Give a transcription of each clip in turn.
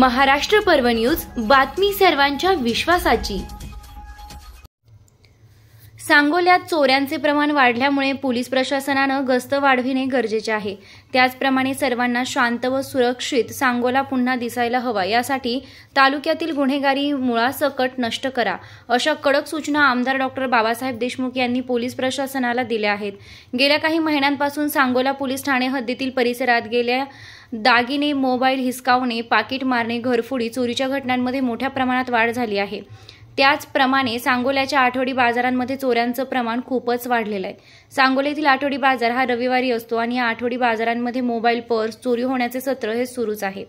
महाराष्ट्र पर्व न्यूज, बातमी सर्वांच्या विश्वासाची। सांगोल्यात चोऱ्यांचे प्रमाण वाढल्यामुळे पोलीस प्रशासनाने गस्त वाढविणे गरजेचे आहे। त्याचप्रमाणे सर्वांना शांत व सुरक्षित सांगोला पुन्हा दिसायला हवा, यासाठी तालुक्यातील गुन्हेगारी मुळासकट नष्ट करा, अशा कडक सूचना आमदार डॉ. बाबासाहेब देशमुख यांनी पोलीस प्रशासनाला दिल्या आहेत। गेल्या काही महिन्यांपासून सांगोला पोलीस ठाणे हद्दीतील परिसरात गेल्या दागिने, मोबाईल हिसकावणे, पाकिट मारणे, घरफोडी, चोरीच्या घटनांमध्ये मोठ्या प्रमाणात वाढ झाली आहे। त्याचप्रमाणे सांगोल्याच्या आठवडी बाजारांमध्ये चोऱ्यांचं प्रमाण खूपच वाढलेलं आहे। सांगोल्यातील आठवडी बाजार हा रविवारी असतो आणि या आठवडी बाजारांमध्ये मोबाईल, पर्स चोरी होण्याचे सत्र हे सुरूच आहे।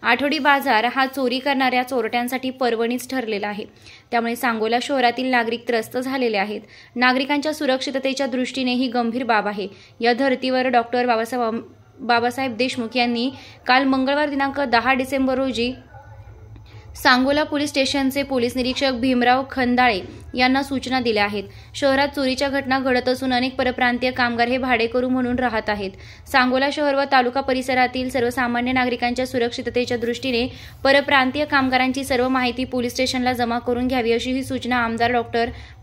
आठवडी बाजार हा चोरी करणाऱ्या चोरट्यांसाठी पर्वणीच ठरलेला आहे। त्यामुळे सांगोला शहरातील नागरिक त्रस्त झालेले आहेत। नागरिकांच्या सुरक्षिततेच्या दृष्टीने ही गंभीर बाब आहे। या धर्तीवर डॉ. बाबासाहेब देशमुख यांनी काल मंगळवार दिनांक 10 डिसेंबर रोजी सांगोला पोलीस स्टेशनचे पोलीस निरीक्षक भीमराव खंदाळे यांना सूचना दिल्या आहेत। शहरात चोरीच्या घटना घडत असून अनेक परप्रांतीय कामगार हे भाडेकरू म्हणून राहत आहेत। सांगोला शहर व तालुका परिसरातील सर्वसामान्य नागरिकांच्या सुरक्षिततेच्या दृष्टीने परप्रांतीय कामगारांची सर्व माहिती पोलीस स्टेशनला जमा करून घ्यावी, अशी ही सूचना आमदार डॉ.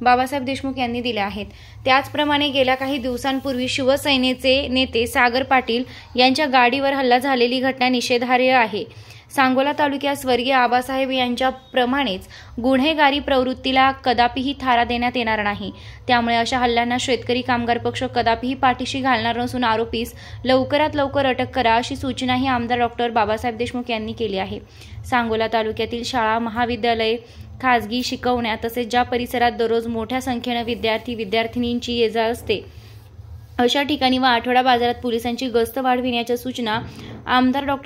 बाबासाहेब देशमुख यांनी दिल्या आहेत। त्याचप्रमाणे गेल्या काही दिवसांपूर्वी शिवसेनेचे नेते सागर पाटील यांच्या गाडीवर हल्ला झालेली घटना निषेधार्ह आहे। सांगोला तालुक्यात स्वर्गीय आबासाहेब यांच्याप्रमाणेच गुन्हेगारी प्रवृत्तीला कदापिही थारा देण्यात येणार नाही। त्यामुळे अशा हल्ल्यांना शेतकरी कामगार पक्ष कदापिही पाठीशी घालणार नसून आरोपीस लवकरात लवकर अटक करा, अशी सूचनाही आमदार डॉ. बाबासाहेब देशमुख यांनी केली आहे। सांगोला तालुक्यातील शाळा, महाविद्यालय, खाजगी शिकवण्या तसेच ज्या परिसरात दररोज मोठ्या संख्येने विद्यार्थी-विद्यार्थिनींची ये-जा असते, अशा ठिकाणी व आठवडा बाजारात पोलिसांची गस्त वाढविण्याच्या सूचना आमदार डॉ.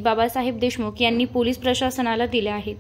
बाबासाहेब देशमुख यांनी पोलीस प्रशासनाला दिल्या आहेत।